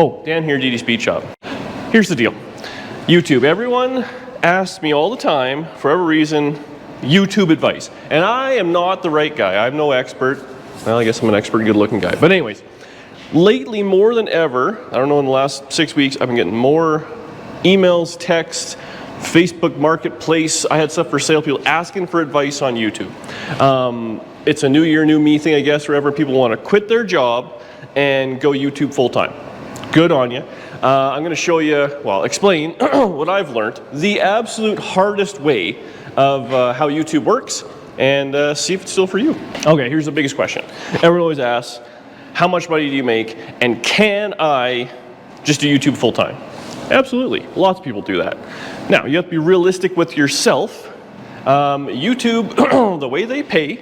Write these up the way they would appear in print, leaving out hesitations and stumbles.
Oh, Dan here, DD Speed Shop. Here's the deal. YouTube. Everyone asks me all the time, for every reason, YouTube advice. And I am not the right guy. I'm no expert. Well, I guess I'm an expert, good-looking guy. But anyways, lately more than ever, I don't know, in the last 6 weeks, I've been getting more emails, texts, Facebook Marketplace. I had stuff for sale, people asking for advice on YouTube. It's a new year, new me thing, I guess, wherever people want to quit their job and go YouTube full-time. Good on you. I'm going to show you, well, explain what I've learned, the absolute hardest way of how YouTube works, and see if it's still for you. Okay, here's the biggest question. Everyone always asks, how much money do you make, and can I just do YouTube full-time? Absolutely. Lots of people do that. Now, you have to be realistic with yourself. YouTube, the way they pay,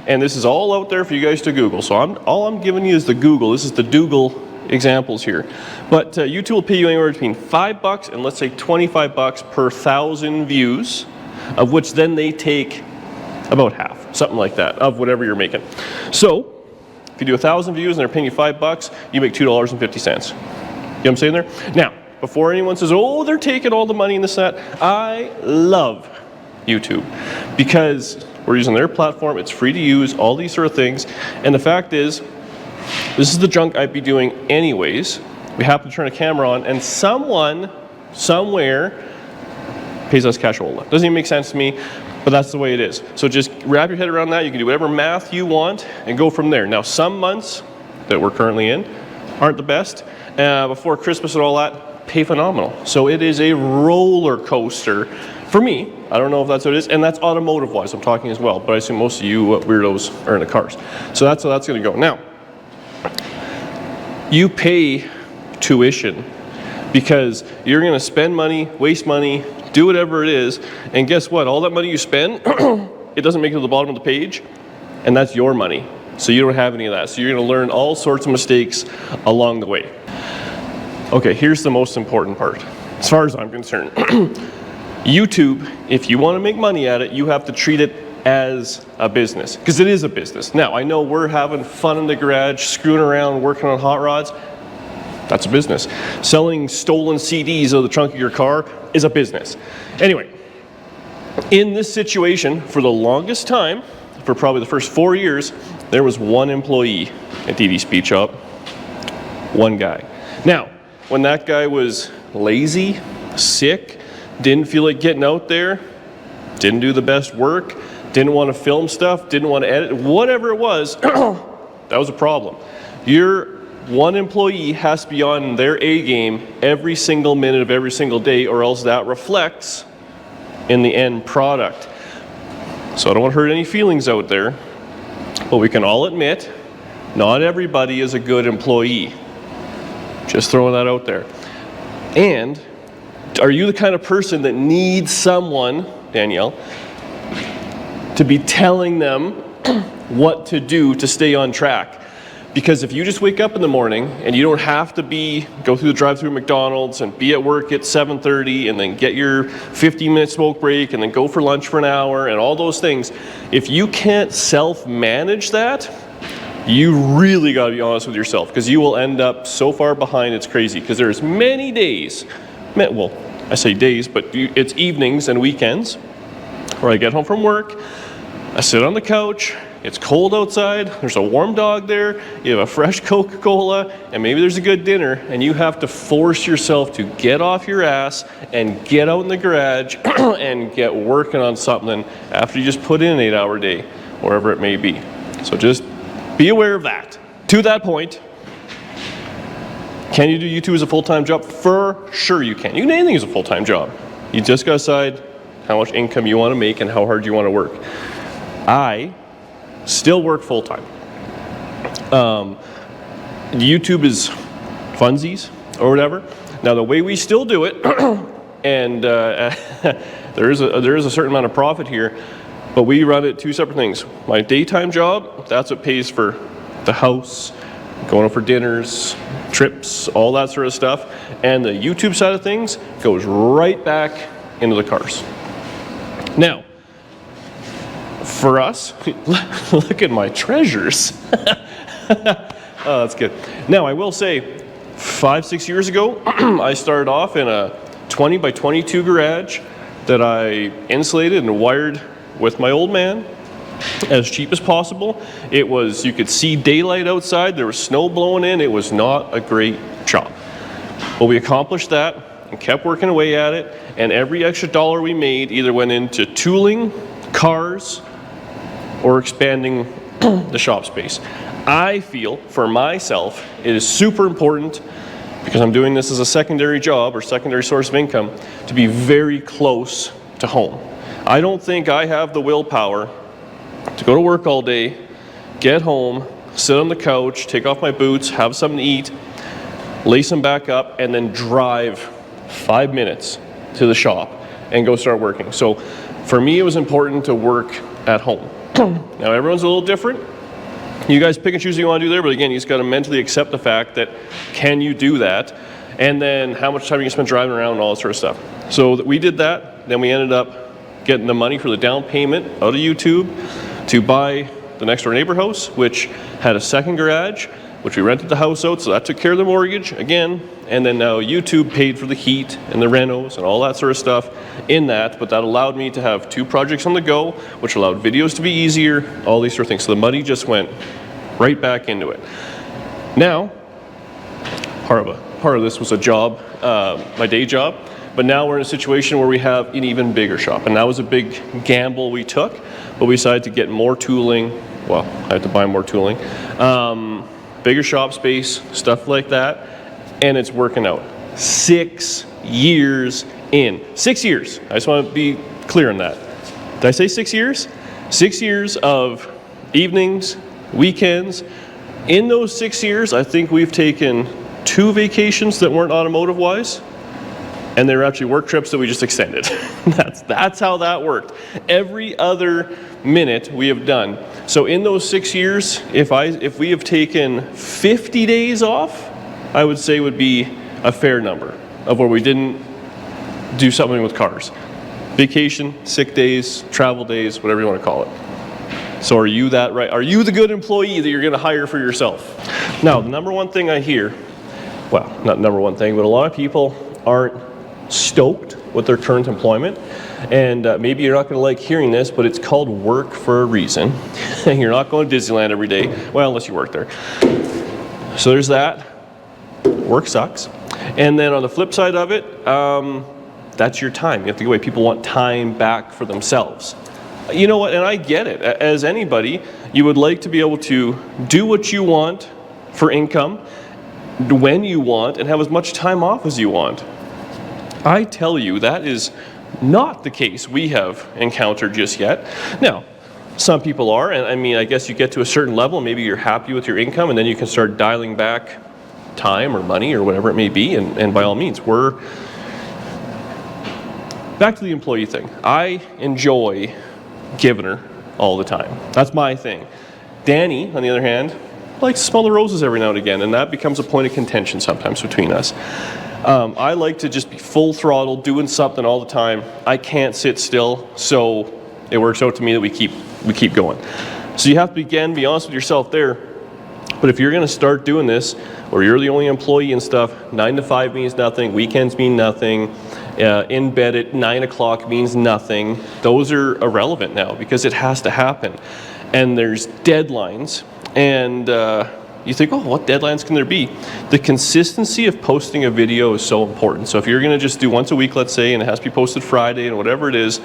and this is all out there for you guys to Google, so all I'm giving you is the Google. This is the Dougal examples here. But YouTube will pay you anywhere between $5 and let's say $25 per 1,000 views, of which then they take about half, something like that, of whatever you're making. So, if you do 1,000 views and they're paying you $5, you make $2.50. You know what I'm saying there? Now, before anyone says, oh, they're taking all the money in this and that, I love YouTube because we're using their platform, it's free to use, all these sort of things, and the fact is, this is the junk I'd be doing anyways. We happen to turn a camera on and someone, somewhere, pays us cashola. Doesn't even make sense to me, but that's the way it is. So just wrap your head around that. You can do whatever math you want and go from there. Now, some months that we're currently in aren't the best. Before Christmas and all that, pay phenomenal. So it is a roller coaster for me. I don't know if that's what it is, and that's automotive-wise. I'm talking as well, but I assume most of you weirdos are in the cars. So that's how that's going to go. Now, you pay tuition because you're going to spend money, waste money, do whatever it is, and guess what? All that money you spend, it doesn't make it to the bottom of the page, and that's your money. So you don't have any of that. So you're going to learn all sorts of mistakes along the way. Okay, here's the most important part, as far as I'm concerned. YouTube, if you want to make money at it, you have to treat it as a business, because it is a business. Now, I know we're having fun in the garage, screwing around, working on hot rods. That's a business. Selling stolen CDs out of the trunk of your car is a business. Anyway, in this situation, for the longest time, for probably the first 4 years, there was one employee at DD Speed Shop, one guy. Now, when that guy was lazy, sick, didn't feel like getting out there, didn't do the best work, didn't want to film stuff, didn't want to edit, whatever it was, that was a problem. Your one employee has to be on their A game every single minute of every single day, or else that reflects in the end product. So I don't want to hurt any feelings out there, but we can all admit, not everybody is a good employee. Just throwing that out there. And are you the kind of person that needs someone, Danielle, to be telling them what to do to stay on track? Because if you just wake up in the morning and you don't have to go through the drive-through McDonald's and be at work at 7:30 and then get your 15-minute smoke break and then go for lunch for an hour and all those things, if you can't self-manage that, you really got to be honest with yourself, because you will end up so far behind it's crazy. Because there's many days, well, I say days, but it's evenings and weekends where I get home from work, I sit on the couch, it's cold outside, there's a warm dog there, you have a fresh Coca-Cola, and maybe there's a good dinner, and you have to force yourself to get off your ass and get out in the garage and get working on something after you just put in an 8-hour day, wherever it may be. So just be aware of that. To that point, can you do YouTube as a full-time job? For sure you can. You can do anything as a full-time job. You just got to decide how much income you want to make and how hard you want to work. I still work full-time. YouTube is funsies or whatever. Now the way we still do it, and there is a certain amount of profit here, but we run it two separate things. My daytime job, that's what pays for the house, going out for dinners, trips, all that sort of stuff. And the YouTube side of things goes right back into the cars. Now, for us, look at my treasures. Oh, that's good. Now, I will say, 5-6 years ago, I started off in a 20 by 22 garage that I insulated and wired with my old man as cheap as possible. It was, you could see daylight outside, there was snow blowing in, it was not a great job. But we accomplished that and kept working away at it, and every extra dollar we made either went into tooling, cars, or expanding the shop space. I feel, for myself, it is super important, because I'm doing this as a secondary job or secondary source of income, to be very close to home. I don't think I have the willpower to go to work all day, get home, sit on the couch, take off my boots, have something to eat, lace them back up, and then drive 5 minutes to the shop and go start working. So for me, it was important to work at home. Now everyone's a little different. You guys pick and choose what you want to do there, but again, you just got to mentally accept the fact that, can you do that? And then how much time you can spend driving around and all that sort of stuff. So we did that, then we ended up getting the money for the down payment out of YouTube to buy the next door neighbor house, which had a second garage, which we rented the house out, so that took care of the mortgage again. And then now YouTube paid for the heat and the renos and all that sort of stuff in that, but that allowed me to have 2 projects on the go, which allowed videos to be easier, all these sort of things. So the money just went right back into it. Now, part of this was a job, my day job, but now we're in a situation where we have an even bigger shop, and that was a big gamble we took, but we decided to get more tooling. Well, I had to buy more tooling, bigger shop space, stuff like that, and it's working out. 6 years in. 6 years. I just want to be clear on that. Did I say 6 years? 6 years of evenings, weekends. In those 6 years, I think we've taken 2 vacations that weren't automotive-wise, and they were actually work trips that we just extended. That's how that worked. Every other minute we have done. So in those 6 years, if we have taken 50 days off, I would say would be a fair number of where we didn't do something with cars. Vacation, sick days, travel days, whatever you want to call it. So are you that right? Are you the good employee that you're going to hire for yourself? Now, the number one thing I hear, well, not number one thing, but a lot of people aren't stoked with their current employment. And maybe you're not going to like hearing this, but it's called work for a reason. You're not going to Disneyland every day, well, unless you work there. So there's that. Work sucks. And then on the flip side of it, that's your time. You have to go away. People want time back for themselves. You know what, and I get it. As anybody, you would like to be able to do what you want for income, when you want, and have as much time off as you want. I tell you, that is not the case we have encountered just yet. Now, some people are, and I mean, I guess you get to a certain level, maybe you're happy with your income, and then you can start dialing back time or money or whatever it may be, and by all means, we're back to the employee thing. I enjoy giving her all the time. That's my thing. Danny, on the other hand, likes to smell the roses every now and again, and that becomes a point of contention sometimes between us. I like to just be full throttle, doing something all the time. I can't sit still, so it works out to me that we keep going. So you have to, again, be honest with yourself there. But if you're going to start doing this, or you're the only employee and stuff, 9 to 5 means nothing, weekends mean nothing, in bed at 9 o'clock means nothing. Those are irrelevant now because it has to happen. And there's deadlines, and you think, oh, what deadlines can there be? The consistency of posting a video is so important. So if you're going to just do once a week, let's say, and it has to be posted Friday and whatever it is,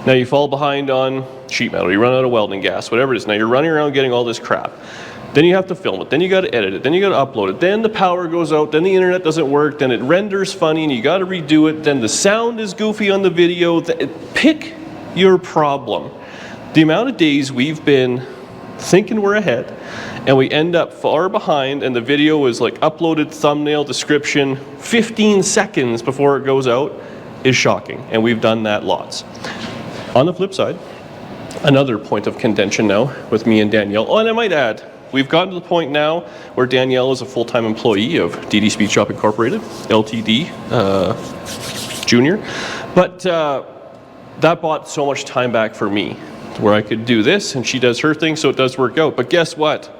now you fall behind on sheet metal, you run out of welding gas, whatever it is. Now you're running around getting all this crap. Then you have to film it, then you got to edit it, then you got to upload it, then the power goes out, then the internet doesn't work, then it renders funny and you got to redo it, then the sound is goofy on the video. Pick your problem. The amount of days we've been thinking we're ahead and we end up far behind, and the video is like uploaded, thumbnail, description, 15 seconds before it goes out is shocking, and we've done that lots. On the flip side, another point of contention now with me and Danielle, oh, and I might add, we've gotten to the point now where Danielle is a full-time employee of DD Speed Shop Incorporated, LTD, Junior. But that bought so much time back for me, where I could do this and she does her thing, so it does work out. But guess what?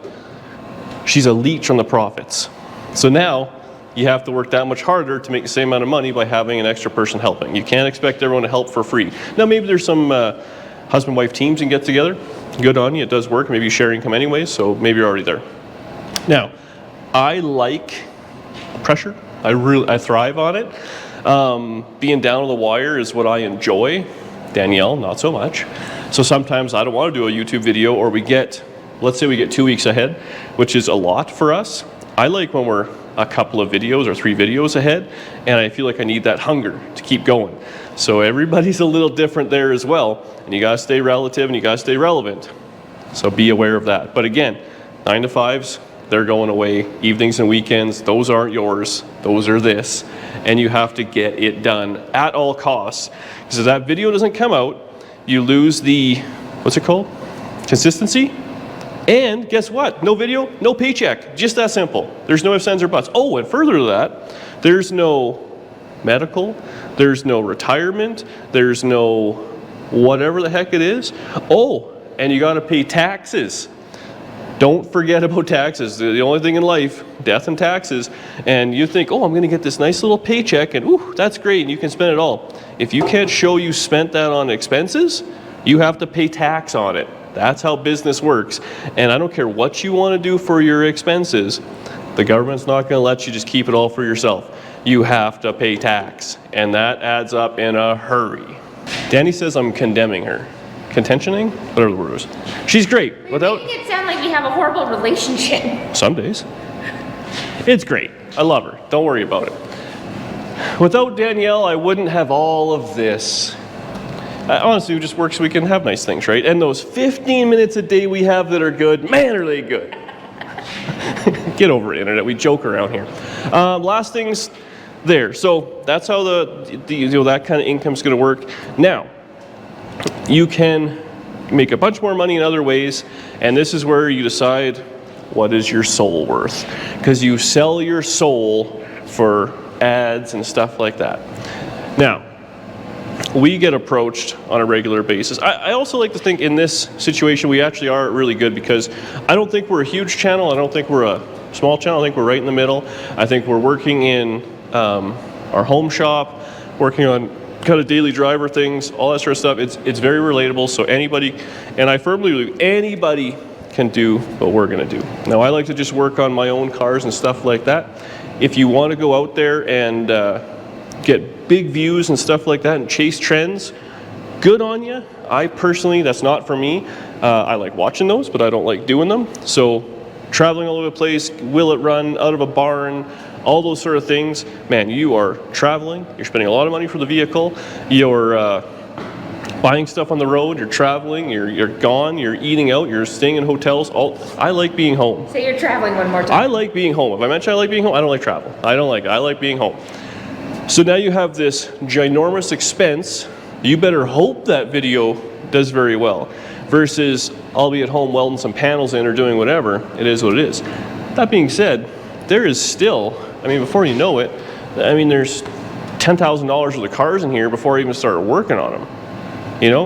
She's a leech on the profits. So now you have to work that much harder to make the same amount of money by having an extra person helping. You can't expect everyone to help for free. Now, maybe there's some husband-wife teams and get together. Good on you, it does work. Maybe you share income anyway, so maybe you're already there. Now, I like pressure. I thrive on it. Being down to the wire is what I enjoy. Danielle, not so much. So sometimes I don't want to do a YouTube video, or let's say we get 2 weeks ahead, which is a lot for us. I like when we're a couple of videos or 3 videos ahead, and I feel like I need that hunger to keep going. So everybody's a little different there as well, and you gotta stay relative and you gotta stay relevant. So be aware of that. But again, 9 to 5s, they're going away. Evenings and weekends, those aren't yours. Those are this. And you have to get it done at all costs. Because if that video doesn't come out, you lose the, what's it called? Consistency. And guess what? No video, no paycheck. Just that simple. There's no ifs, ands, or buts. Oh, and further to that, there's no medical, there's no retirement, there's no whatever the heck it is. Oh, and you gotta pay taxes. Don't forget about taxes. The only thing in life, death and taxes. And you think, oh, I'm gonna get this nice little paycheck and ooh, that's great, and you can spend it all. If you can't show you spent that on expenses, you have to pay tax on it. That's how business works. And I don't care what you want to do for your expenses, the government's not going to let you just keep it all for yourself. You have to pay tax, and that adds up in a hurry. Danny says I'm condemning her. Contentioning? Whatever the word is. She's great. You're making it sound like we have a horrible relationship. Some days. It's great. I love her. Don't worry about it. Without Danielle, I wouldn't have all of this. Honestly, it just works so we can have nice things, right? And those 15 minutes a day we have that are good, man, are they good. Get over it, internet. We joke around here. Last things there. So that's how that kind of income's going to work. Now, you can make a bunch more money in other ways, and this is where you decide what is your soul worth. Because you sell your soul for ads and stuff like that. Now, we get approached on a regular basis. I also like to think in this situation we actually are really good, because I don't think we're a huge channel. I don't think we're a small channel. I think we're right in the middle. I think we're working in our home shop, working on kind of daily driver things, all that sort of stuff. It's very relatable, so anybody, and I firmly believe anybody can do what we're going to do. Now, I like to just work on my own cars and stuff like that. If you want to go out there and get big views and stuff like that and chase trends, good on you. I personally, that's not for me. I like watching those, but I don't like doing them. So traveling all over the place, will it run out of a barn, all those sort of things. Man, you are traveling, you're spending a lot of money for the vehicle, you're buying stuff on the road, you're traveling, you're gone, you're eating out, you're staying in hotels. I like being home. Say you're traveling one more time. I like being home. If I mention I like being home, I don't like travel. I don't like it. I like being home. So now you have this ginormous expense. You better hope that video does very well, versus I'll be at home welding some panels in or doing whatever. It is what it is. That being said, there is still, before you know it, there's $10,000 worth of cars in here before I even started working on them.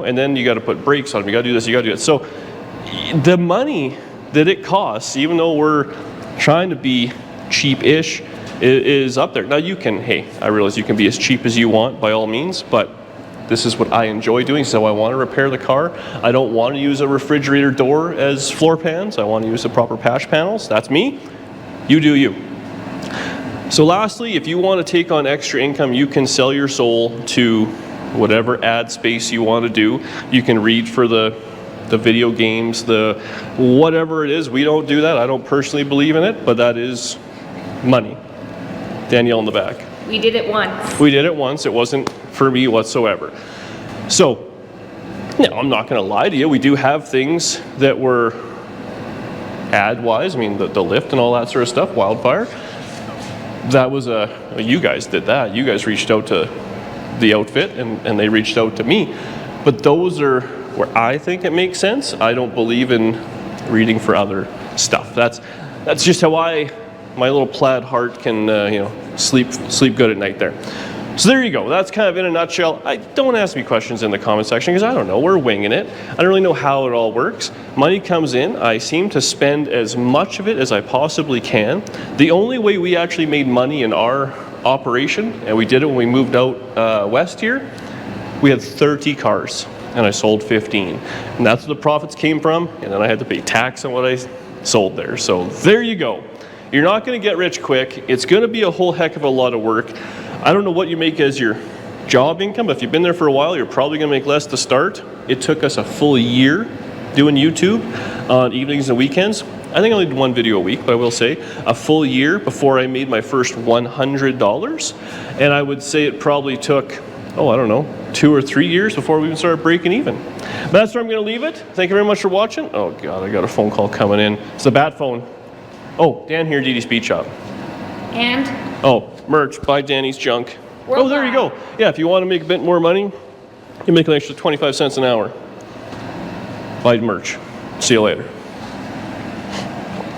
And then you got to put brakes on them. You got to do this, you got to do that. So the money that it costs, even though we're trying to be cheap-ish, is up there. Now I realize you can be as cheap as you want by all means, but this is what I enjoy doing. So I want to repair the car. I don't want to use a refrigerator door as floor pans. I want to use the proper patch panels. That's me. You do you. So lastly, if you want to take on extra income, you can sell your soul to whatever ad space you want to do. You can read for the video games, the whatever it is. We don't do that. I don't personally believe in it, but that is money. Danielle in the back. We did it once. We did it once. It wasn't for me whatsoever. So, no, I'm not going to lie to you. We do have things that were ad-wise. The lift and all that sort of stuff, wildfire. That was you guys did that. You guys reached out to the outfit and they reached out to me. But those are where I think it makes sense. I don't believe in reading for other stuff. That's just how my little plaid heart can sleep good at night there. So there you go. That's kind of in a nutshell. Don't ask me questions in the comment section because I don't know. We're winging it. I don't really know how it all works. Money comes in. I seem to spend as much of it as I possibly can. The only way we actually made money in our operation, and we did it when we moved out west here, we had 30 cars and I sold 15. And that's where the profits came from. And then I had to pay tax on what I sold there. So there you go. You're not going to get rich quick. It's going to be a whole heck of a lot of work. I don't know what you make as your job income. If you've been there for a while, you're probably going to make less to start. It took us a full year doing YouTube on evenings and weekends. I think I only did one video a week, but I will say a full year before I made my first $100. And I would say it probably took, I don't know, 2 or 3 years before we even started breaking even. But that's where I'm going to leave it. Thank you very much for watching. Oh God, I got a phone call coming in. It's the bat phone. Oh, Dan here, DD Speed Shop. And? Oh, merch, buy Danny's junk. We're Oh, there you go. Yeah, if you want to make a bit more money, you make an extra 25 cents an hour. Buy merch. See you later.